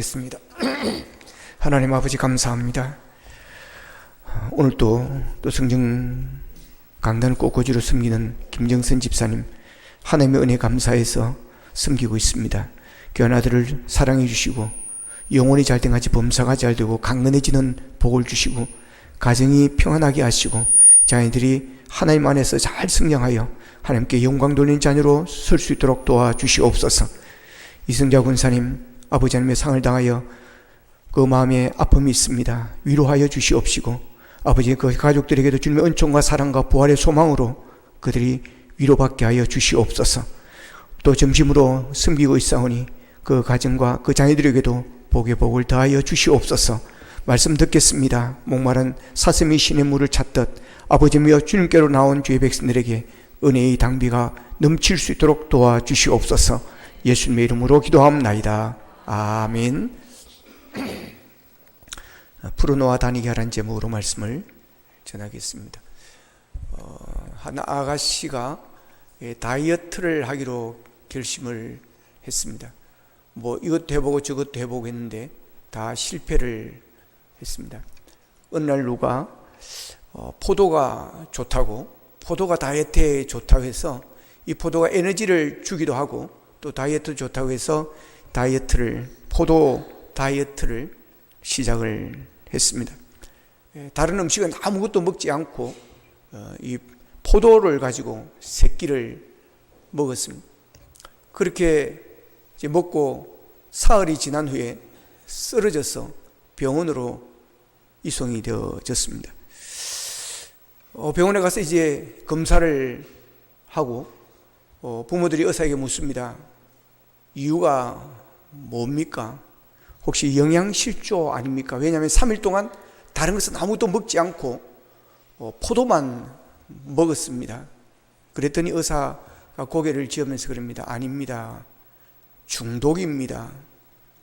겠습니다. 하나님 아버지 감사합니다. 오늘도 성경 강단을 꽃꽂이로 섬기는 김정선 집사님, 하나님의 은혜 감사해서 섬기고 있습니다. 귀한 아들을 사랑해 주시고 영혼이 잘된 같이 범사가 잘되고 강건해지는 복을 주시고 가정이 평안하게 하시고 자녀들이 하나님 안에서 잘 성장하여 하나님께 영광 돌리는 자녀로 설 수 있도록 도와주시옵소서. 이승자 군사님, 아버지 하나님의 상을 당하여 그 마음에 아픔이 있습니다. 위로하여 주시옵시고 아버지 그 가족들에게도 주님의 은총과 사랑과 부활의 소망으로 그들이 위로받게 하여 주시옵소서. 또 점심으로 섬기고 있사오니 그 가정과 그 자녀들에게도 복의 복을 더하여 주시옵소서. 말씀 듣겠습니다. 목마른 사슴이 신의 물을 찾듯 아버지며 주님께로 나온 주의 백성들에게 은혜의 당비가 넘칠 수 있도록 도와주시옵소서. 예수님의 이름으로 기도하옵나이다. 아멘. 푸르노와 다니게 하라는 제목으로 말씀을 전하겠습니다. 한 아가씨가 다이어트를 하기로 결심을 했습니다. 이것도 해보고 저것도 해보고 했는데 다 실패를 했습니다. 어느 날 누가 포도가 좋다고, 포도가 다이어트에 좋다고 해서 이 포도가 에너지를 주기도 하고 또 다이어트 좋다고 해서 포도 다이어트를 시작을 했습니다. 다른 음식은 아무것도 먹지 않고 이 포도를 가지고 3끼를 먹었습니다. 그렇게 이제 먹고 사흘이 지난 후에 쓰러져서 병원으로 이송이 되어졌습니다. 병원에 가서 이제 검사를 하고 부모들이 의사에게 묻습니다. 이유가 뭡니까? 혹시 영양실조 아닙니까? 왜냐하면 3일 동안 다른 것은 아무것도 먹지 않고 포도만 먹었습니다. 그랬더니 의사가 고개를 지으면서 그럽니다. 아닙니다. 중독입니다.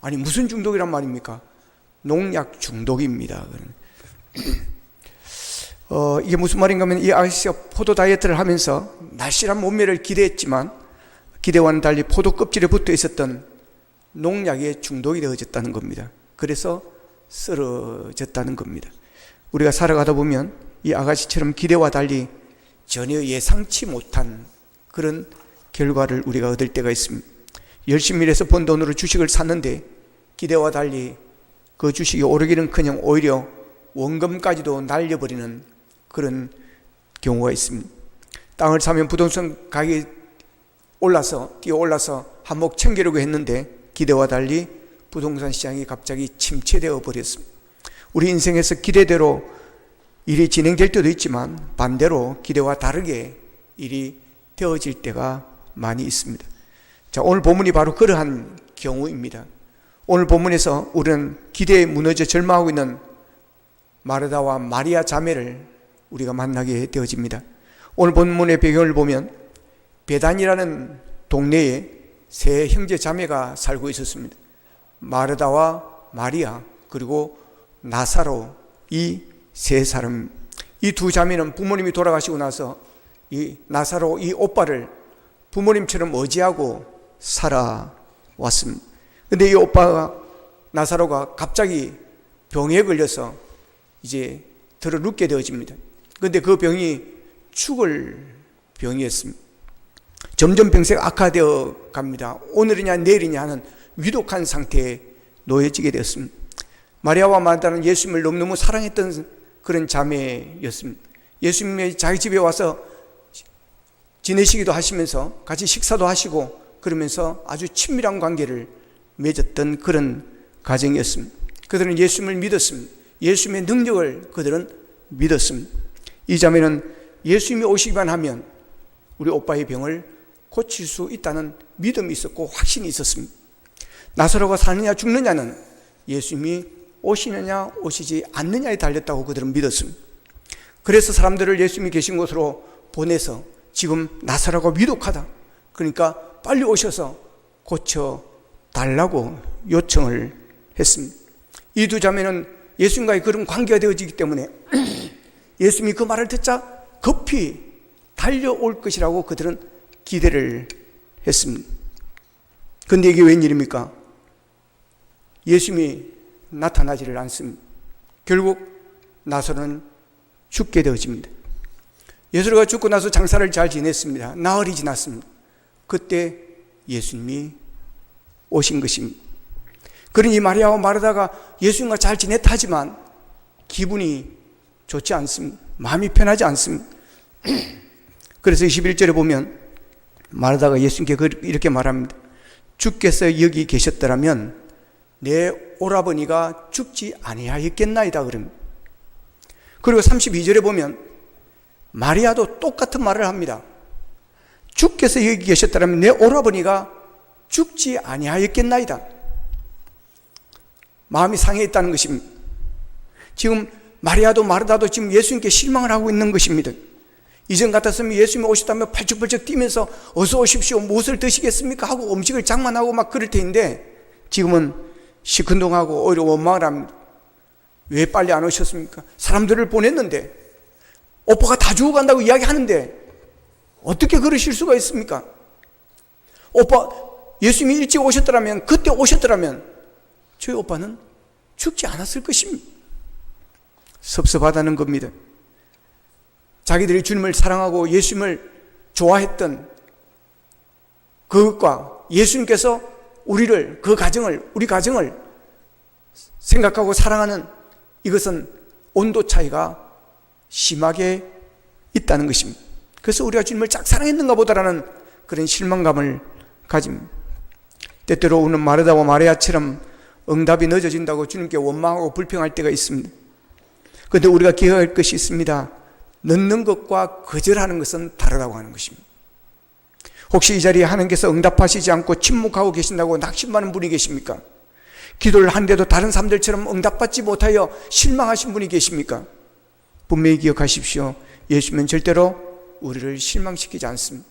아니 무슨 중독이란 말입니까? 농약 중독입니다. 이게 무슨 말인가 하면 이 아저씨가 포도 다이어트를 하면서 날씬한 몸매를 기대했지만 기대와는 달리 포도 껍질에 붙어 있었던 농약에 중독이 되어졌다는 겁니다. 그래서 쓰러졌다는 겁니다. 우리가 살아가다 보면 이 아가씨처럼 기대와 달리 전혀 예상치 못한 그런 결과를 우리가 얻을 때가 있습니다. 열심히 일해서 번 돈으로 주식을 샀는데 기대와 달리 그 주식이 오르기는커녕 오히려 원금까지도 날려버리는 그런 경우가 있습니다. 땅을 사면 부동산 가격이 뛰어올라서 한몫 챙기려고 했는데 기대와 달리 부동산 시장이 갑자기 침체되어 버렸습니다. 우리 인생에서 기대대로 일이 진행될 때도 있지만 반대로 기대와 다르게 일이 되어질 때가 많이 있습니다. 자, 오늘 본문이 바로 그러한 경우입니다. 오늘 본문에서 우리는 기대에 무너져 절망하고 있는 마르다와 마리아 자매를 우리가 만나게 되어집니다. 오늘 본문의 배경을 보면 베단이라는 동네에 3 형제 자매가 살고 있었습니다. 마르다와 마리아 그리고 나사로, 이 3사람, 이 2 자매는 부모님이 돌아가시고 나서 이 나사로 이 오빠를 부모님처럼 의지하고 살아왔습니다. 근데 이 오빠가 나사로가 갑자기 병에 걸려서 이제 들어 눕게 되어집니다. 근데 그 병이 죽을 병이었습니다. 점점 병세가 악화되어 갑니다. 오늘이냐 내일이냐 하는 위독한 상태에 놓여지게 되었습니다. 마리아와 마르다는 예수님을 너무너무 사랑했던 그런 자매였습니다. 예수님의 자기 집에 와서 지내시기도 하시면서 같이 식사도 하시고 그러면서 아주 친밀한 관계를 맺었던 그런 가정이었습니다. 그들은 예수님을 믿었습니다. 예수님의 능력을 그들은 믿었습니다. 이 자매는 예수님이 오시기만 하면 우리 오빠의 병을 고칠 수 있다는 믿음이 있었고 확신이 있었습니다. 나사로가 사느냐 죽느냐는 예수님이 오시느냐 오시지 않느냐에 달렸다고 그들은 믿었습니다. 그래서 사람들을 예수님이 계신 곳으로 보내서 지금 나사로가 위독하다, 그러니까 빨리 오셔서 고쳐달라고 요청을 했습니다. 이 2 자매는 예수님과의 그런 관계가 되어지기 때문에 예수님이 그 말을 듣자 급히 달려올 것이라고 그들은 기대를 했습니다. 그런데 이게 웬일입니까? 예수님이 나타나지를 않습니다. 결국 나사로는 죽게 되어집니다. 예수가 죽고 나서 장사를 잘 지냈습니다. 나흘이 지났습니다. 그때 예수님이 오신 것입니다. 그러니 마리아와 마르다가 예수님과 잘 지냈다 하지만 기분이 좋지 않습니다. 마음이 편하지 않습니다. 그래서 21절에 보면 마르다가 예수님께 이렇게 말합니다. 주께서 여기 계셨더라면 내 오라버니가 죽지 아니하였겠나이다 그럽니다. 그리고 32절에 보면 마리아도 똑같은 말을 합니다. 주께서 여기 계셨더라면 내 오라버니가 죽지 아니하였겠나이다. 마음이 상해있다는 것입니다. 지금 마리아도 마르다도 지금 예수님께 실망을 하고 있는 것입니다. 이전 같았으면 예수님이 오셨다면 팔쩍팔쩍 뛰면서 어서 오십시오, 무엇을 드시겠습니까? 하고 음식을 장만하고 막 그럴 텐데 지금은 시큰둥하고 오히려 원망을 합니다. 왜 빨리 안 오셨습니까? 사람들을 보냈는데 오빠가 다 죽어간다고 이야기하는데 어떻게 그러실 수가 있습니까? 오빠 예수님이 일찍 오셨더라면, 그때 오셨더라면 저희 오빠는 죽지 않았을 것입니다. 섭섭하다는 겁니다. 자기들이 주님을 사랑하고 예수님을 좋아했던 그것과 예수님께서 우리를, 우리 가정을 생각하고 사랑하는 이것은 온도 차이가 심하게 있다는 것입니다. 그래서 우리가 주님을 짝사랑했는가 보다라는 그런 실망감을 가집니다. 때때로 우리는 마르다와 마리아처럼 응답이 늦어진다고 주님께 원망하고 불평할 때가 있습니다. 그런데 우리가 기억할 것이 있습니다. 늦는 것과 거절하는 것은 다르다고 하는 것입니다. 혹시 이 자리에 하나님께서 응답하시지 않고 침묵하고 계신다고 낙심하는 분이 계십니까? 기도를 하는데도 다른 사람들처럼 응답받지 못하여 실망하신 분이 계십니까? 분명히 기억하십시오. 예수님은 절대로 우리를 실망시키지 않습니다.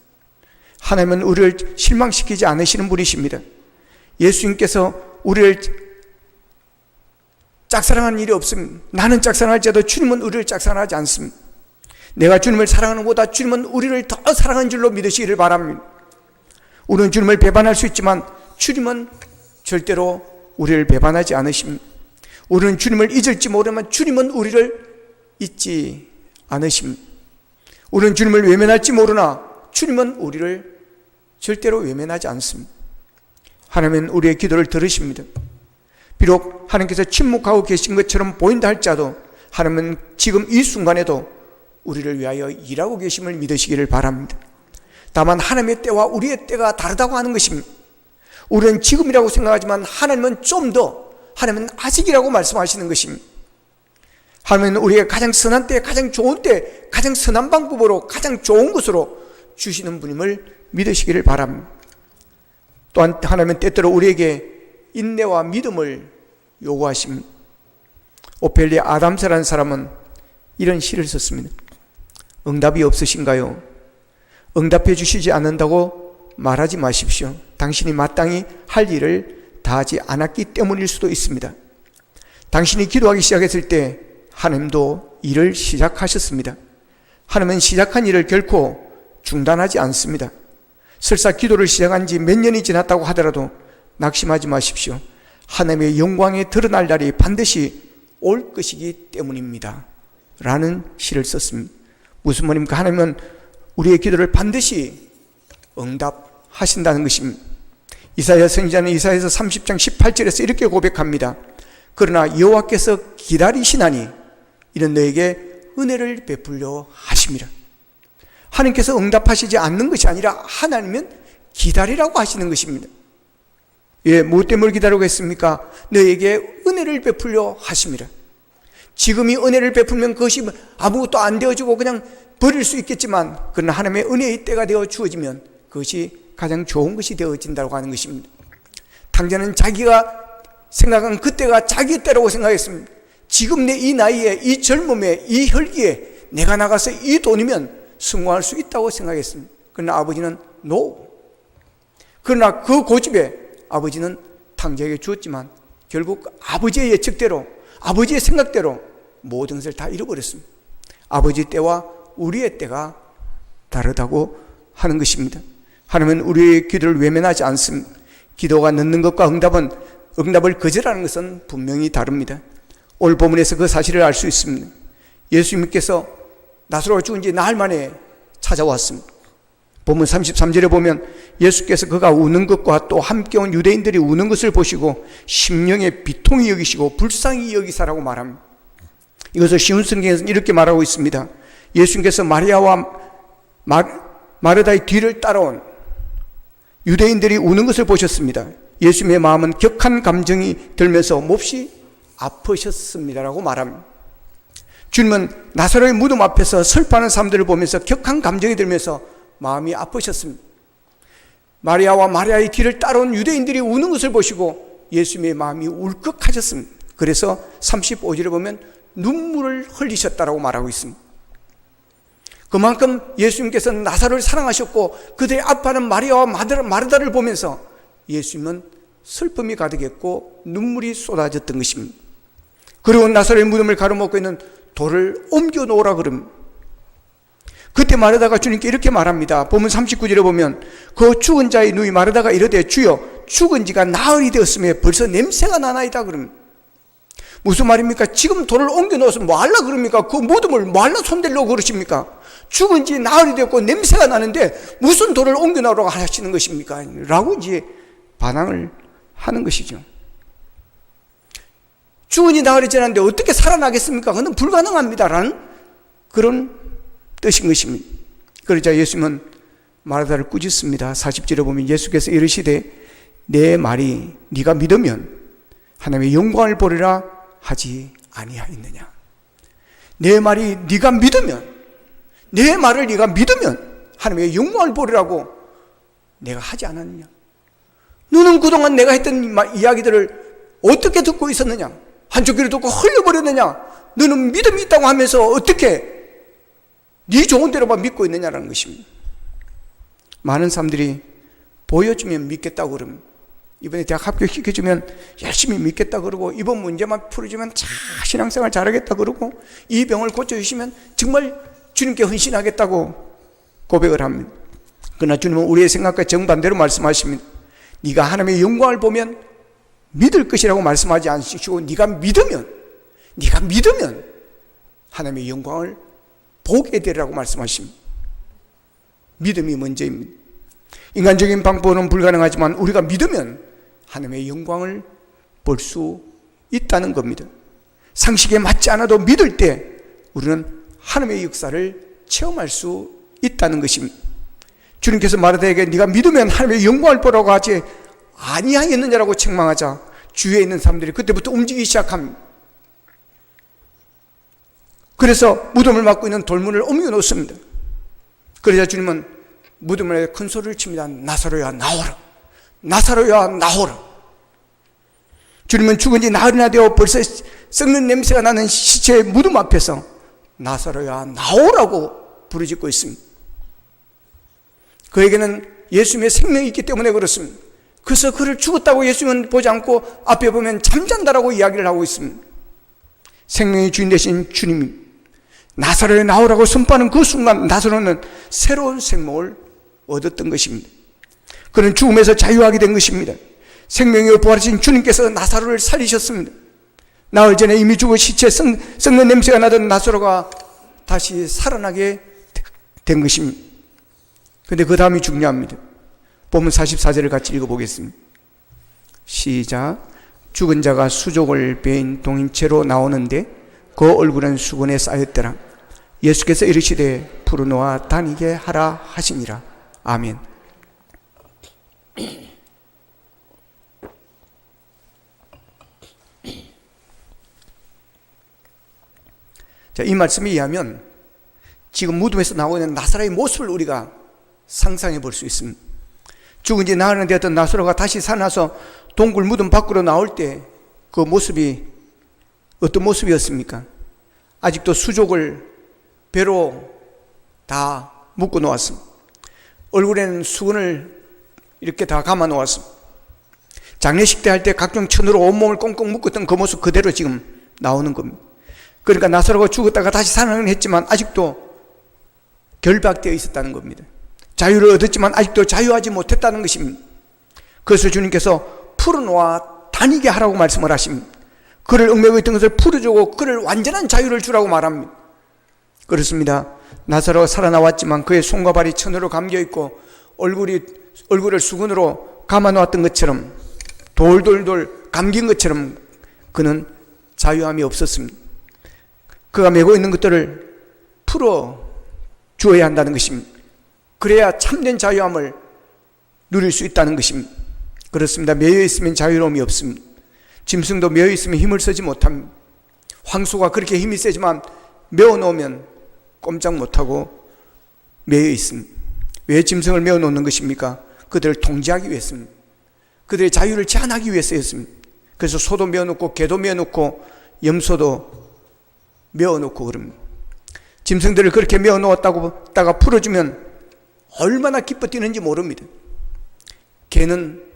하나님은 우리를 실망시키지 않으시는 분이십니다. 예수님께서 우리를 짝사랑하는 일이 없습니다. 나는 짝사랑할지라도 주님은 우리를 짝사랑하지 않습니다. 내가 주님을 사랑하는 것보다 주님은 우리를 더 사랑하는 줄로 믿으시기를 바랍니다. 우리는 주님을 배반할 수 있지만 주님은 절대로 우리를 배반하지 않으십니다. 우리는 주님을 잊을지 모르지만 주님은 우리를 잊지 않으십니다. 우리는 주님을 외면할지 모르나 주님은 우리를 절대로 외면하지 않습니다. 하나님은 우리의 기도를 들으십니다. 비록 하나님께서 침묵하고 계신 것처럼 보인다 할지라도 하나님은 지금 이 순간에도 우리를 위하여 일하고 계심을 믿으시기를 바랍니다. 다만 하나님의 때와 우리의 때가 다르다고 하는 것입니다. 우리는 지금이라고 생각하지만 하나님은 좀 더, 하나님은 아직이라고 말씀하시는 것입니다. 하나님은 우리의 가장 선한 때, 가장 좋은 때, 가장 선한 방법으로 가장 좋은 것으로 주시는 분임을 믿으시기를 바랍니다. 또한 하나님은 때때로 우리에게 인내와 믿음을 요구하십니다. 오펠리아 아담스라는 사람은 이런 시를 썼습니다. 응답이 없으신가요? 응답해 주시지 않는다고 말하지 마십시오. 당신이 마땅히 할 일을 다하지 않았기 때문일 수도 있습니다. 당신이 기도하기 시작했을 때 하나님도 일을 시작하셨습니다. 하나님은 시작한 일을 결코 중단하지 않습니다. 설사 기도를 시작한 지 몇 년이 지났다고 하더라도 낙심하지 마십시오. 하나님의 영광에 드러날 날이 반드시 올 것이기 때문입니다. 라는 시를 썼습니다. 무슨 말입니까? 하나님은 우리의 기도를 반드시 응답하신다는 것입니다. 이사야 선지자는 이사야서 30장 18절에서 이렇게 고백합니다. 그러나 여호와께서 기다리시나니 이는 너에게 은혜를 베풀려 하심이라. 하나님께서 응답하시지 않는 것이 아니라 하나님은 기다리라고 하시는 것입니다. 예, 무엇 때문에 기다리고 했습니까? 너에게 은혜를 베풀려 하심이라. 지금이 은혜를 베풀면 그것이 아무것도 안 되어지고 그냥 버릴 수 있겠지만, 그러나 하나님의 은혜의 때가 되어 주어지면 그것이 가장 좋은 것이 되어진다고 하는 것입니다. 당자는 자기가 생각한 그때가 자기 때라고 생각했습니다. 지금 내 이 나이에, 이 젊음에, 이 혈기에 내가 나가서 이 돈이면 성공할 수 있다고 생각했습니다. 그러나 아버지는 NO. 그러나 그 고집에 아버지는 탕자에게 주었지만 결국 아버지의 예측대로, 아버지의 생각대로 모든 것을 다 잃어버렸습니다. 아버지 때와 우리의 때가 다르다고 하는 것입니다. 하나님은 우리의 기도를 외면하지 않습니다. 기도가 늦는 것과 응답은 응답을 거절하는 것은 분명히 다릅니다. 오늘 본문에서 그 사실을 알 수 있습니다. 예수님께서 나사로가 죽은 지 나흘 만에 찾아왔습니다. 본문 33절에 보면 예수께서 그가 우는 것과 또 함께 온 유대인들이 우는 것을 보시고 심령에 비통히 여기시고 불쌍히 여기사라고 말합니다. 이것을 쉬운 성경에서는 이렇게 말하고 있습니다. 예수님께서 마리아와 마르다의 뒤를 따라온 유대인들이 우는 것을 보셨습니다. 예수님의 마음은 격한 감정이 들면서 몹시 아프셨습니다라고 말합니다. 주님은 나사로의 무덤 앞에서 슬퍼하는 사람들을 보면서 격한 감정이 들면서 마음이 아프셨습니다. 마리아와 마리아의 뒤를 따라온 유대인들이 우는 것을 보시고 예수님의 마음이 울컥하셨습니다. 그래서 35절에 보면 눈물을 흘리셨다라고 말하고 있습니다. 그만큼 예수님께서는 나사로를 사랑하셨고 그들의 아파하는 마리아와 마르다를 보면서 예수님은 슬픔이 가득했고 눈물이 쏟아졌던 것입니다. 그리고 나사로의 무덤을 가로막고 있는 돌을 옮겨 놓으라 그럽니다. 그때 마르다가 주님께 이렇게 말합니다. 본문 39절에 보면 그 죽은 자의 누이 마르다가 이르되 주여 죽은 지가 나흘이 되었으며 벌써 냄새가 나나이다 그럽니다. 무슨 말입니까? 지금 돌을 옮겨 놓아서 뭐 하려 그럽니까? 그 무덤을 뭐 하려 손대려고 그러십니까? 죽은 지 나흘이 되었고 냄새가 나는데 무슨 돌을 옮겨 놓으라고 하시는 것입니까? 라고 이제 반항을 하는 것이죠. 죽은 지 나흘이 지났는데 어떻게 살아나겠습니까? 그건 불가능합니다 라는 그런 뜻인 것입니다. 그러자 예수님은 마르다를 꾸짖습니다. 40절에 보면 예수께서 이르시되 내 말이 네가 믿으면 하나님의 영광을 보리라 하지 아니하였느냐. 내 말이 네가 믿으면, 내 말을 네가 믿으면 하나님의 영광을 보리라고 내가 하지 않았느냐. 너는 그동안 내가 했던 이야기들을 어떻게 듣고 있었느냐. 한쪽 귀로 듣고 흘려버렸느냐. 너는 믿음이 있다고 하면서 어떻게 네 좋은 대로만 믿고 있느냐라는 것입니다. 많은 사람들이 보여주면 믿겠다고 그러면, 이번에 대학 합격시켜주면 열심히 믿겠다 그러고, 이번 문제만 풀어주면 신앙생활 잘하겠다 그러고, 이 병을 고쳐주시면 정말 주님께 헌신하겠다고 고백을 합니다. 그러나 주님은 우리의 생각과 정반대로 말씀하십니다. 네가 하나님의 영광을 보면 믿을 것이라고 말씀하지 않으시고 네가 믿으면 하나님의 영광을 보게 되라고 말씀하십니다. 믿음이 먼저입니다. 인간적인 방법은 불가능하지만 우리가 믿으면 하나님의 영광을 볼 수 있다는 겁니다. 상식에 맞지 않아도 믿을 때 우리는 하나님의 역사를 체험할 수 있다는 것입니다. 주님께서 마르다에게 네가 믿으면 하나님의 영광을 보라고 하지 아니하였느냐라고 책망하자 주위에 있는 사람들이 그때부터 움직이기 시작합니다. 그래서 무덤을 막고 있는 돌문을 옮겨 놓습니다. 그러자 주님은 무덤에 큰 소리를 칩니다. 나사로야 나오라. 나사로야 나오라. 주님은 죽은 지 나흘이나 되어 벌써 썩는 냄새가 나는 시체의 무덤 앞에서 나사로야 나오라고 부르짖고 있습니다. 그에게는 예수님의 생명이 있기 때문에 그렇습니다. 그래서 그를 죽었다고 예수님은 보지 않고 앞에 보면 잠잔다라고 이야기를 하고 있습니다. 생명의 주인 되신 주님이 나사로에 나오라고 선포하는 그 순간 나사로는 새로운 생명을 얻었던 것입니다. 그는 죽음에서 자유하게 된 것입니다. 생명의 부활하신 주님께서 나사로를 살리셨습니다. 나흘 전에 이미 죽은 시체 썩는 냄새가 나던 나사로가 다시 살아나게 된 것입니다. 그런데 그 다음이 중요합니다. 본문 44절을 같이 읽어보겠습니다. 시작. 죽은 자가 수족을 베인 동인채로 나오는데 그 얼굴은 수건에 쌓였더라. 예수께서 이르시되 풀어놓아 다니게 하라 하시니라. 아멘. 자, 이 말씀에 의하면 지금 무덤에서 나오는 나사로의 모습을 우리가 상상해 볼 수 있습니다. 죽은 지 나흘이 되었던 나사로가 다시 살아나서 동굴 무덤 밖으로 나올 때 그 모습이 어떤 모습이었습니까? 아직도 수족을 배로 다 묶어 놓았습니다. 얼굴에는 수건을 이렇게 다 감아 놓았습니다. 장례식 때 할 때 각종 천으로 온몸을 꽁꽁 묶었던 그 모습 그대로 지금 나오는 겁니다. 그러니까 나사로가 죽었다가 다시 살아나긴 했지만 아직도 결박되어 있었다는 겁니다. 자유를 얻었지만 아직도 자유하지 못했다는 것입니다. 그래서 주님께서 풀어놓아 다니게 하라고 말씀을 하십니다. 그를 얽매고 있던 것을 풀어주고 그를 완전한 자유를 주라고 말합니다. 그렇습니다. 나사로가 살아나왔지만 그의 손과 발이 천으로 감겨있고 얼굴을 수건으로 감아놓았던 것처럼, 돌돌돌 감긴 것처럼 그는 자유함이 없었습니다. 그가 메고 있는 것들을 풀어 주어야 한다는 것입니다. 그래야 참된 자유함을 누릴 수 있다는 것입니다. 그렇습니다. 매여 있으면 자유로움이 없습니다. 짐승도 매여 있으면 힘을 쓰지 못합니다. 황소가 그렇게 힘이 세지만 메어 놓으면 꼼짝 못하고 매여 있습니다. 왜 짐승을 메어 놓는 것입니까? 그들을 통제하기 위해서입니다. 그들의 자유를 제한하기 위해서였습니다. 그래서 소도 메어 놓고 개도 메어 놓고 염소도 메어 놓고 그럽니다. 짐승들을 그렇게 메어 놓았다가 풀어주면 얼마나 기뻐 뛰는지 모릅니다. 개는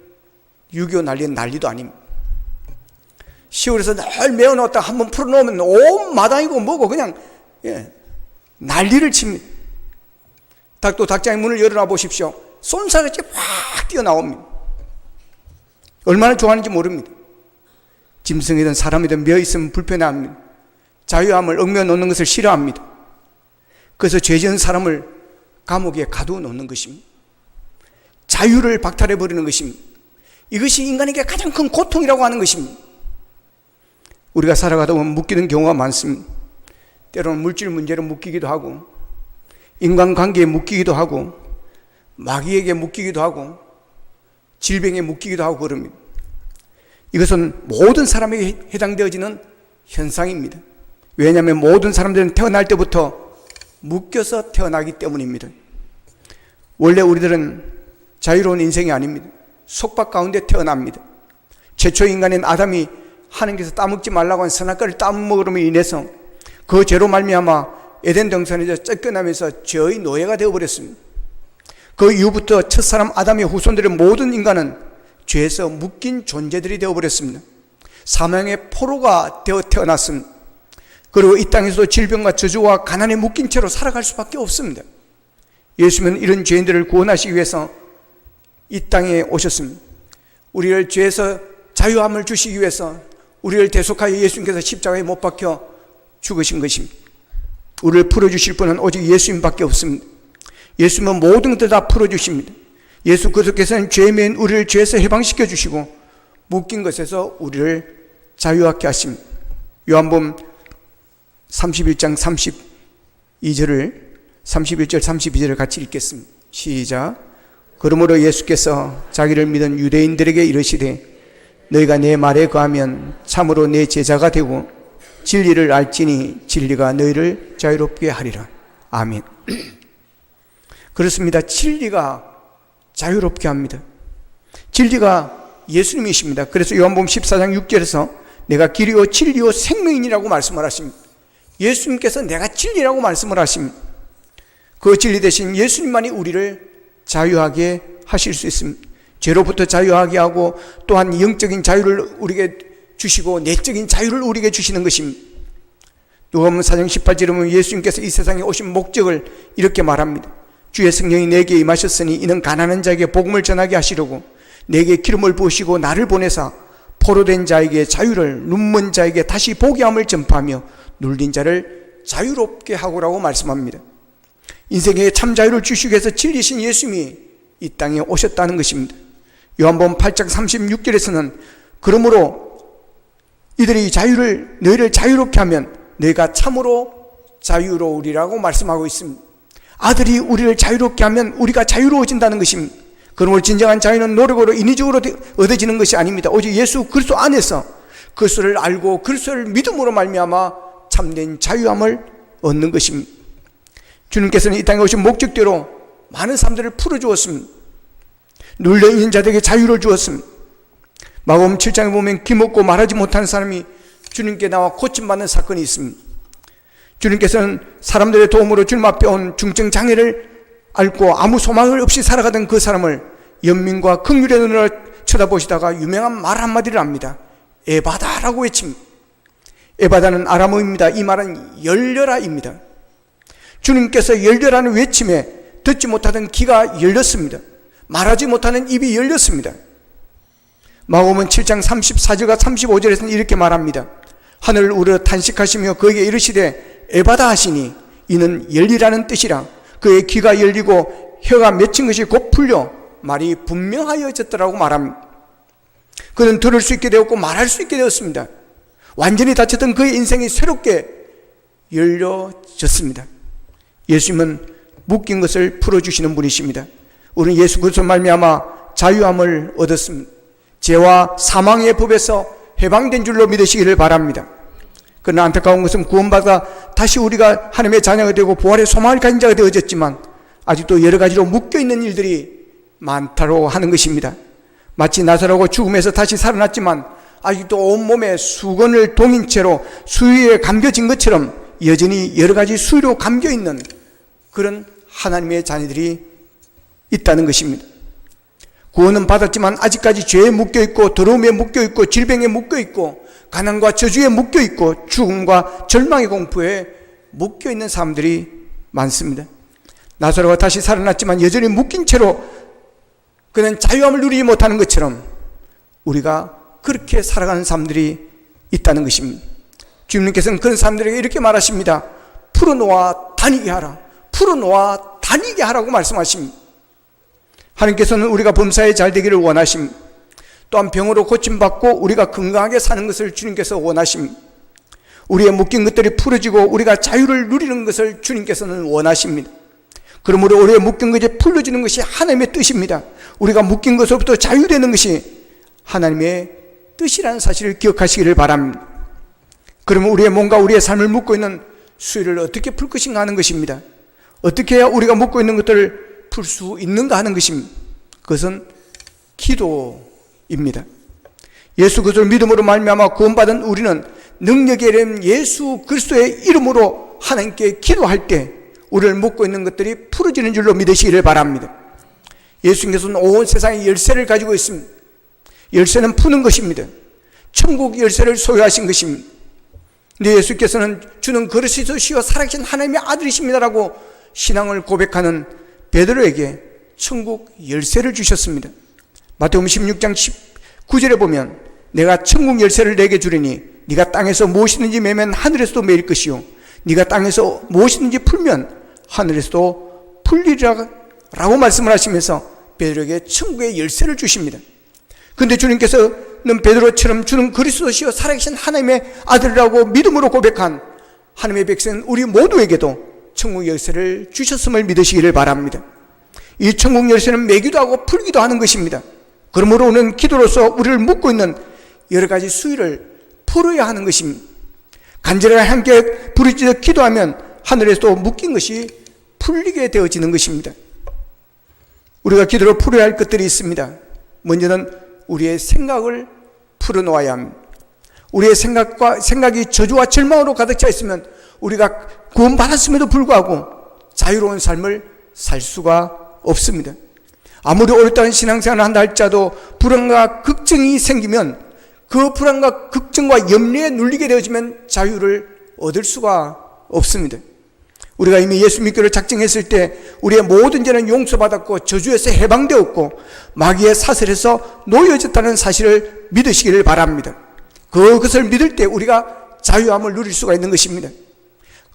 유교 난리도 아닙니다. 시골에서 늘 메어 놓았다가 한번 풀어놓으면 온 마당이고 뭐고 그냥 난리를 칩니다. 닭도 닭장의 문을 열어놔 보십시오. 쏜살같이 확 뛰어나옵니다. 얼마나 좋아하는지 모릅니다. 짐승이든 사람이든 메어 있으면 불편해합니다. 자유함을 얽매어 놓는 것을 싫어합니다. 그래서 죄 지은 사람을 감옥에 가두어 놓는 것입니다. 자유를 박탈해 버리는 것입니다. 이것이 인간에게 가장 큰 고통이라고 하는 것입니다. 우리가 살아가다 보면 묶이는 경우가 많습니다. 때로는 물질 문제로 묶이기도 하고, 인간관계에 묶이기도 하고, 마귀에게 묶이기도 하고, 질병에 묶이기도 하고 그럽니다. 이것은 모든 사람에게 해당되어지는 현상입니다. 왜냐하면 모든 사람들은 태어날 때부터 묶여서 태어나기 때문입니다. 원래 우리들은 자유로운 인생이 아닙니다. 속박 가운데 태어납니다. 최초 인간인 아담이 하나님께서 따먹지 말라고 한 선악과를 따먹음으로 인해서 그 죄로 말미암아 에덴 동산에서 쫓겨나면서 죄의 노예가 되어버렸습니다. 그 이후부터 첫사람 아담의 후손들의 모든 인간은 죄에서 묶인 존재들이 되어버렸습니다. 사망의 포로가 되어 태어났습니다. 그리고 이 땅에서도 질병과 저주와 가난에 묶인 채로 살아갈 수밖에 없습니다. 예수님은 이런 죄인들을 구원하시기 위해서 이 땅에 오셨습니다. 우리를 죄에서 자유함을 주시기 위해서 우리를 대속하여 예수님께서 십자가에 못 박혀 죽으신 것입니다. 우리를 풀어주실 분은 오직 예수님밖에 없습니다. 예수님은 모든 것들 다 풀어주십니다. 예수 그리스도께서는 죄에 매인 우리를 죄에서 해방시켜 주시고 묶인 것에서 우리를 자유하게 하십니다. 요한복음 31장 31절 32절을 같이 읽겠습니다. 시작. 그러므로 예수께서 자기를 믿은 유대인들에게 이르시되 너희가 내 말에 거하면 참으로 내 제자가 되고 진리를 알지니 진리가 너희를 자유롭게 하리라. 아멘. 그렇습니다. 진리가 자유롭게 합니다. 진리가 예수님이십니다. 그래서 요한복음 14장 6절에서 내가 길이요 진리요 생명이라고 말씀을 하십니다. 예수님께서 내가 진리라고 말씀을 하십니다. 그 진리 대신 예수님만이 우리를 자유하게 하실 수 있습니다. 죄로부터 자유하게 하고 또한 영적인 자유를 우리에게 주시고 내적인 자유를 우리에게 주시는 것입니다. 누가복음 4장 18절에 보면 예수님께서 이 세상에 오신 목적을 이렇게 말합니다. 주의 성령이 내게 임하셨으니 이는 가난한 자에게 복음을 전하게 하시려고 내게 기름을 부으시고 나를 보내사 포로된 자에게 자유를, 눈먼 자에게 다시 보게 함을 전파하며 눌린 자를 자유롭게 하고라고 말씀합니다. 인생에 참 자유를 주시기 위해서 진리신 예수님이 이 땅에 오셨다는 것입니다. 요한복음 8장 36절에서는 그러므로 이들이 너희를 자유롭게 하면 너희가 참으로 자유로우리라고 말씀하고 있습니다. 아들이 우리를 자유롭게 하면 우리가 자유로워진다는 것입니다. 그러므로 진정한 자유는 노력으로 인위적으로 얻어지는 것이 아닙니다. 오직 예수 그리스도 안에서 그리스도를 알고 그리스도를 믿음으로 말미암아 참된 자유함을 얻는 것입니다. 주님께서는 이 땅에 오신 목적대로 많은 사람들을 풀어주었습니다. 눌려있는 자들에게 자유를 주었습니다. 마가복음 7장에 보면 기먹고 말하지 못하는 사람이 주님께 나와 고침받는 사건이 있습니다. 주님께서는 사람들의 도움으로 주님 앞에 온 중증장애를 앓고 아무 소망을 없이 살아가던 그 사람을 연민과 긍휼의 눈으로 쳐다보시다가 유명한 말 한마디를 합니다. 에바다라고 외칩니다. 에바다는 아람어입니다. 이 말은 열려라입니다. 주님께서 열려라는 외침에 듣지 못하던 귀가 열렸습니다. 말하지 못하는 입이 열렸습니다. 마가복음 7장 34절과 35절에서는 이렇게 말합니다. 하늘을 우러 탄식하시며 그에게 이르시되 에바다 하시니 이는 열리라는 뜻이라. 그의 귀가 열리고 혀가 맺힌 것이 곧 풀려 말이 분명하여졌더라고 말합니다. 그는 들을 수 있게 되었고 말할 수 있게 되었습니다. 완전히 닫혔던 그의 인생이 새롭게 열려졌습니다. 예수님은 묶인 것을 풀어주시는 분이십니다. 우리는 예수 그리스도 말미암아 자유함을 얻었습니다. 죄와 사망의 법에서 해방된 줄로 믿으시기를 바랍니다. 그러나 안타까운 것은 구원받아 다시 우리가 하나님의 자녀가 되고 부활의 소망을 가진 자가 되어졌지만 아직도 여러 가지로 묶여있는 일들이 많다고 하는 것입니다. 마치 나사로가 죽음에서 다시 살아났지만 아직도 온몸에 수건을 동인 채로 수위에 감겨진 것처럼 여전히 여러 가지 수위로 감겨있는 그런 하나님의 자녀들이 있다는 것입니다. 구원은 받았지만 아직까지 죄에 묶여있고 더러움에 묶여있고 질병에 묶여있고 가난과 저주에 묶여있고 죽음과 절망의 공포에 묶여있는 사람들이 많습니다. 나사로가 다시 살아났지만 여전히 묶인 채로 그는 자유함을 누리지 못하는 것처럼 우리가 그렇게 살아가는 사람들이 있다는 것입니다. 주님께서는 그런 사람들에게 이렇게 말하십니다. 풀어놓아 다니게 하라. 풀어놓아 다니게 하라고 말씀하십니다. 하나님께서는 우리가 범사에 잘 되기를 원하십니다. 또한 병으로 고침받고 우리가 건강하게 사는 것을 주님께서 원하십니다. 우리의 묶인 것들이 풀어지고 우리가 자유를 누리는 것을 주님께서는 원하십니다. 그러므로 우리의 묶인 것이 풀어지는 것이 하나님의 뜻입니다. 우리가 묶인 것으로부터 자유되는 것이 하나님의 뜻이라는 사실을 기억하시기를 바랍니다. 그러면 우리의 몸과 우리의 삶을 묶고 있는 수위를 어떻게 풀 것인가 하는 것입니다. 어떻게 해야 우리가 묶고 있는 것들을 풀 수 있는가 하는 것입니다. 그것은 기도입니다. 예수 그리스도를 믿음으로 말미암아 구원받은 우리는 능력이 이른 예수 그리스도의 이름으로 하나님께 기도할 때 우리를 묶고 있는 것들이 풀어지는 줄로 믿으시기를 바랍니다. 예수님께서는 온 세상의 열쇠를 가지고 있습니다. 열쇠는 푸는 것입니다. 천국 열쇠를 소유하신 것입니다. 근데 예수께서는 주는 그리스도시요 살아계신 하나님의 아들이십니다라고 신앙을 고백하는 베드로에게 천국 열쇠를 주셨습니다. 마태복음 16장 19절에 보면 내가 천국 열쇠를 내게 주리니 네가 땅에서 무엇이든지 매면 하늘에서도 매일 것이요 네가 땅에서 무엇이든지 풀면 하늘에서도 풀리리라 라고 말씀을 하시면서 베드로에게 천국의 열쇠를 주십니다. 그런데 주님께서는 베드로처럼 주는 그리스도시요 살아계신 하나님의 아들이라고 믿음으로 고백한 하나님의 백성 우리 모두에게도 천국 열쇠를 주셨음을 믿으시기를 바랍니다. 이 천국 열쇠는 매기도 하고 풀기도 하는 것입니다. 그러므로 오늘 기도로서 우리를 묶고 있는 여러 가지 수위를 풀어야 하는 것입니다. 간절하게 함께 부르짖어 기도하면 하늘에서도 묶인 것이 풀리게 되어지는 것입니다. 우리가 기도로 풀어야 할 것들이 있습니다. 먼저는 우리의 생각을 풀어놓아야 합니다. 우리의 생각이 저주와 절망으로 가득 차 있으면 우리가 구원받았음에도 불구하고 자유로운 삶을 살 수가 없습니다. 아무리 오랫동안 신앙생활을 한다 할지라도 불안과 걱정이 생기면 그 불안과 걱정과 염려에 눌리게 되어지면 자유를 얻을 수가 없습니다. 우리가 이미 예수 믿기를 작정했을 때 우리의 모든 죄는 용서받았고 저주에서 해방되었고 마귀의 사슬에서 놓여졌다는 사실을 믿으시기를 바랍니다. 그것을 믿을 때 우리가 자유함을 누릴 수가 있는 것입니다.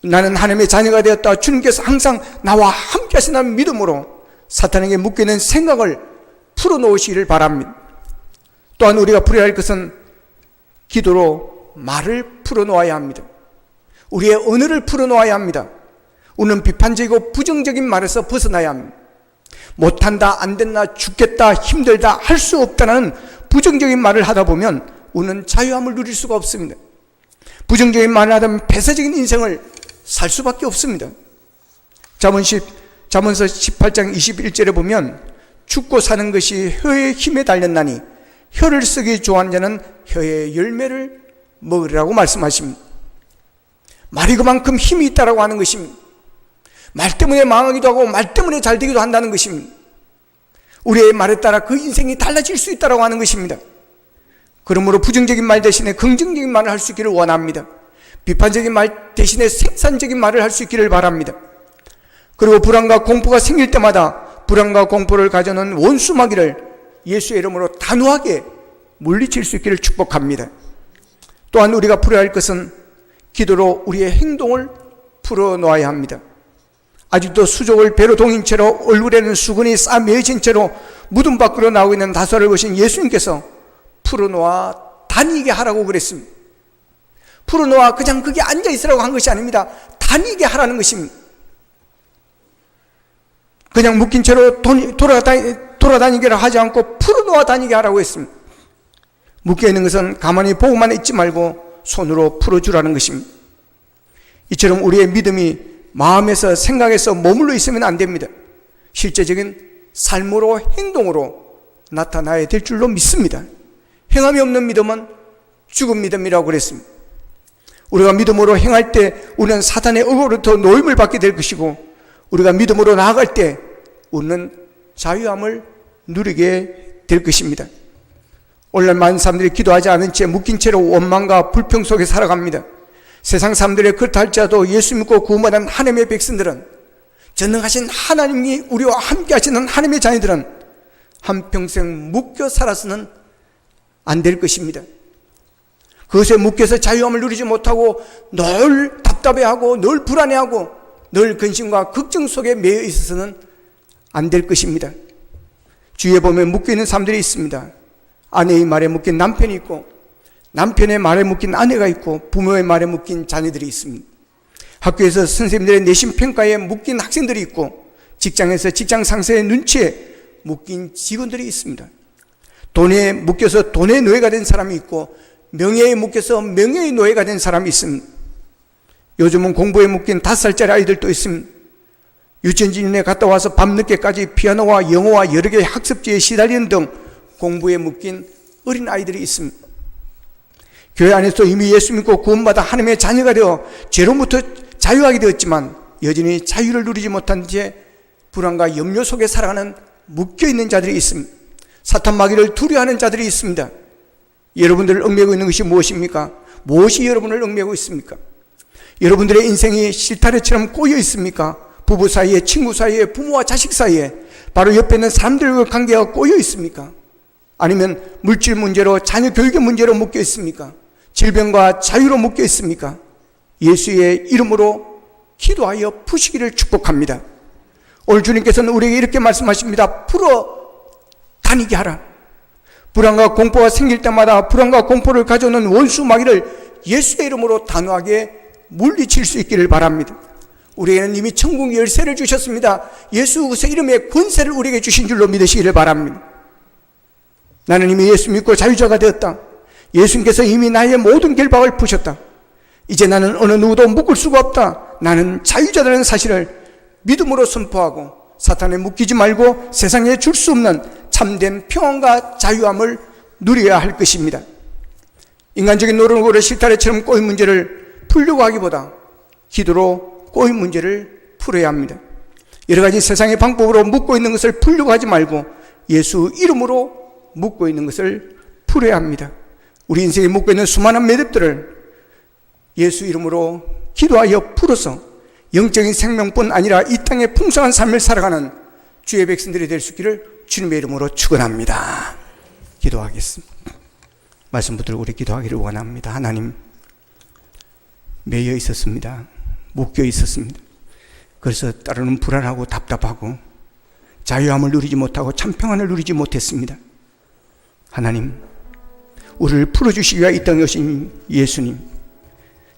나는 하나님의 자녀가 되었다. 주님께서 항상 나와 함께 하신다는 믿음으로 사탄에게 묶여있는 생각을 풀어놓으시기를 바랍니다. 또한 우리가 풀어야 할 것은 기도로 말을 풀어놓아야 합니다. 우리의 언어를 풀어놓아야 합니다. 우리는 비판적이고 부정적인 말에서 벗어나야 합니다. 못한다, 안된다, 죽겠다, 힘들다, 할 수 없다는 부정적인 말을 하다 보면 우리는 자유함을 누릴 수가 없습니다. 부정적인 말을 하다 보면 폐쇄적인 인생을 살 수밖에 없습니다. 잠언서 18장 21절에 보면 죽고 사는 것이 혀의 힘에 달렸나니 혀를 쓰기 좋아하는 자는 혀의 열매를 먹으리라고 말씀하십니다. 말이 그만큼 힘이 있다라고 하는 것입니다. 말 때문에 망하기도 하고 말 때문에 잘 되기도 한다는 것입니다. 우리의 말에 따라 그 인생이 달라질 수 있다라고 하는 것입니다. 그러므로 부정적인 말 대신에 긍정적인 말을 할 수 있기를 원합니다. 비판적인 말 대신에 생산적인 말을 할 수 있기를 바랍니다. 그리고 불안과 공포가 생길 때마다 불안과 공포를 가져놓은 원수 마귀를 예수의 이름으로 단호하게 물리칠 수 있기를 축복합니다. 또한 우리가 풀어야 할 것은 기도로 우리의 행동을 풀어놓아야 합니다. 아직도 수족을 배로 동인 채로 얼굴에는 수건이 싸매진 채로 무덤 밖으로 나오고 있는 나사로를 보신 예수님께서 풀어놓아 다니게 하라고 그랬습니다. 풀어놓아 그냥 거기 앉아있으라고 한 것이 아닙니다. 다니게 하라는 것입니다. 그냥 묶인 채로 돌아다니기를 하지 않고 풀어놓아 다니게 하라고 했습니다. 묶여있는 것은 가만히 보고만 있지 말고 손으로 풀어주라는 것입니다. 이처럼 우리의 믿음이 마음에서 생각에서 머물러 있으면 안 됩니다. 실제적인 삶으로 행동으로 나타나야 될 줄로 믿습니다. 행함이 없는 믿음은 죽은 믿음이라고 그랬습니다. 우리가 믿음으로 행할 때 우리는 사탄의 억으로부터 노임을 받게 될 것이고, 우리가 믿음으로 나아갈 때 우리는 자유함을 누리게 될 것입니다. 오늘날 많은 사람들이 기도하지 않은 채 묶인 채로 원망과 불평 속에 살아갑니다. 세상 사람들의 그렇다 할지라도 예수 믿고 구원받은 하나님의 백성들은, 전능하신 하나님이 우리와 함께 하시는 하나님의 자녀들은 한평생 묶여 살아서는 안 될 것입니다. 그것에 묶여서 자유함을 누리지 못하고 늘 답답해하고 늘 불안해하고 늘 근심과 걱정 속에 매여 있어서는 안 될 것입니다. 주위에 보면 묶여있는 사람들이 있습니다. 아내의 말에 묶인 남편이 있고, 남편의 말에 묶인 아내가 있고, 부모의 말에 묶인 자녀들이 있습니다. 학교에서 선생님들의 내신 평가에 묶인 학생들이 있고, 직장에서 직장 상사의 눈치에 묶인 직원들이 있습니다. 돈에 묶여서 돈의 노예가 된 사람이 있고, 명예에 묶여서 명예의 노예가 된 사람이 있습니다. 요즘은 공부에 묶인 5살짜리 아이들도 있습니다. 유치원에 갔다 와서 밤늦게까지 피아노와 영어와 여러 개의 학습지에 시달리는 등 공부에 묶인 어린 아이들이 있습니다. 교회 안에서 이미 예수 믿고 구원받아 하나님의 자녀가 되어 죄로부터 자유하게 되었지만 여전히 자유를 누리지 못한 채 불안과 염려 속에 살아가는 묶여있는 자들이 있습니다. 사탄 마귀를 두려워하는 자들이 있습니다. 여러분들을 얽매고 있는 것이 무엇입니까? 무엇이 여러분을 얽매고 있습니까? 여러분들의 인생이 실타래처럼 꼬여 있습니까? 부부 사이에, 친구 사이에, 부모와 자식 사이에, 바로 옆에 있는 사람들과 관계가 꼬여 있습니까? 아니면 물질 문제로, 자녀 교육의 문제로 묶여 있습니까? 질병과 자유로 묶여 있습니까? 예수의 이름으로 기도하여 푸시기를 축복합니다. 오늘 주님께서는 우리에게 이렇게 말씀하십니다. 풀어 다니게 하라. 불안과 공포가 생길 때마다 불안과 공포를 가져오는 원수 마귀를 예수의 이름으로 단호하게 물리칠 수 있기를 바랍니다. 우리에게는 이미 천국 열쇠를 주셨습니다. 예수 그리스도의 이름에 권세를 우리에게 주신 줄로 믿으시기를 바랍니다. 나는 이미 예수 믿고 자유자가 되었다. 예수님께서 이미 나의 모든 결박을 푸셨다. 이제 나는 어느 누구도 묶을 수가 없다. 나는 자유자라는 사실을 믿음으로 선포하고 사탄에 묶이지 말고 세상에 줄 수 없는 참된 평안과 자유함을 누려야 할 것입니다. 인간적인 노력으로 실타래처럼 꼬인 문제를 풀려고 하기보다 기도로 꼬인 문제를 풀어야 합니다. 여러 가지 세상의 방법으로 묶고 있는 것을 풀려고 하지 말고 예수 이름으로 묶고 있는 것을 풀어야 합니다. 우리 인생에 묶고 있는 수많은 매듭들을 예수 이름으로 기도하여 풀어서 영적인 생명뿐 아니라 이 땅의 풍성한 삶을 살아가는 주의 백성들이 될 수 있기를 주님의 이름으로 축원합니다. 기도하겠습니다. 말씀 붙들고 우리 기도하기를 원합니다. 하나님, 매여 있었습니다. 묶여 있었습니다. 그래서 따로는 불안하고 답답하고 자유함을 누리지 못하고 참 평안을 누리지 못했습니다. 하나님, 우리를 풀어주시기 위해 이 땅에 오신 예수님,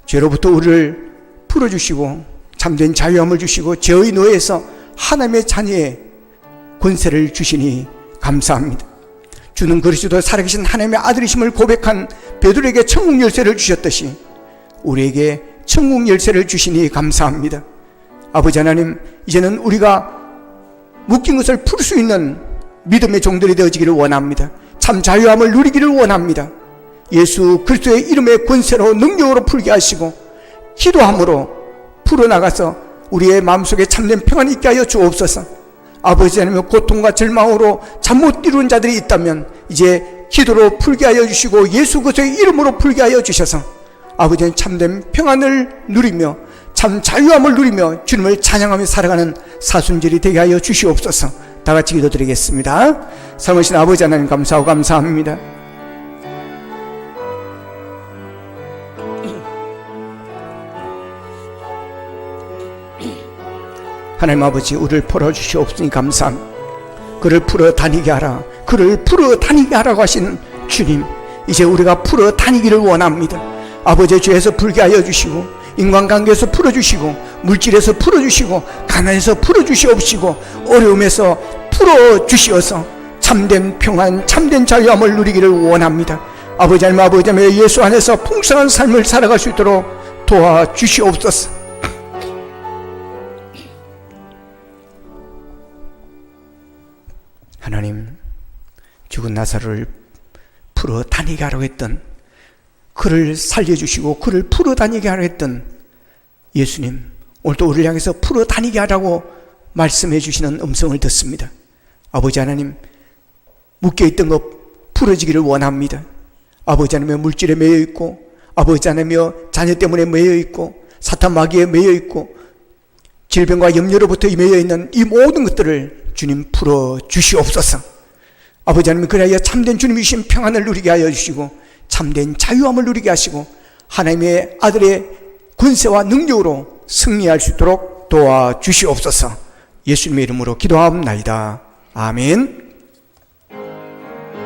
죄로부터 우리를 풀어주시고 참된 자유함을 주시고 죄의 노예에서 하나님의 자녀의 권세를 주시니 감사합니다. 주는 그리스도 살아계신 하나님의 아들이심을 고백한 베드로에게 천국 열쇠를 주셨듯이 우리에게 천국 열쇠를 주시니 감사합니다. 아버지 하나님, 이제는 우리가 묶인 것을 풀 수 있는 믿음의 종들이 되어지기를 원합니다. 참 자유함을 누리기를 원합니다. 예수 그리스도의 이름의 권세로 능력으로 풀게 하시고 기도함으로 풀어나가서 우리의 마음속에 참된 평안이 있게 하여 주옵소서. 아버지 하나님, 고통과 절망으로 잠 못 이루는 자들이 있다면 이제 기도로 풀게 하여 주시고 예수 그리스도의 이름으로 풀게 하여 주셔서 아버지는 참된 평안을 누리며 참 자유함을 누리며 주님을 찬양하며 살아가는 사순절이 되게 하여 주시옵소서. 다 같이 기도드리겠습니다. 살아계신 아버지 하나님, 감사하고 감사합니다. 하나님 아버지, 우리를 풀어주시옵으니 감사합니다. 그를 풀어 다니게 하라, 그를 풀어 다니게 하라고 하시는 주님, 이제 우리가 풀어 다니기를 원합니다. 아버지, 죄에서 풀게 하여 주시고, 인간관계에서 풀어주시고, 물질에서 풀어주시고, 가난에서 풀어주시옵시고, 어려움에서 풀어주시어서 참된 평안, 참된 자유함을 누리기를 원합니다. 아버지 하나님, 아버지 하나님, 예수 안에서 풍성한 삶을 살아갈 수 있도록 도와주시옵소서. 하나님, 죽은 나사로를 풀어 다니게 하라고 했던, 그를 살려주시고 그를 풀어 다니게 하라고 했던 예수님, 오늘도 우리를 향해서 풀어 다니게 하라고 말씀해 주시는 음성을 듣습니다. 아버지 하나님, 묶여있던 것 풀어지기를 원합니다. 아버지 하나님, 물질에 매여있고, 아버지 하나님, 자녀 때문에 매여있고, 사탄 마귀에 매여있고, 질병과 염려로부터 매여있는 이 모든 것들을 주님 풀어 주시옵소서. 아버지 하나님, 그래야 참된 주님이 주신 평안을 누리게 하여 주시고, 참된 자유함을 누리게 하시고, 하나님의 아들의 권세와 능력으로 승리할 수 있도록 도와주시옵소서. 예수님의 이름으로 기도하옵나이다. 아멘.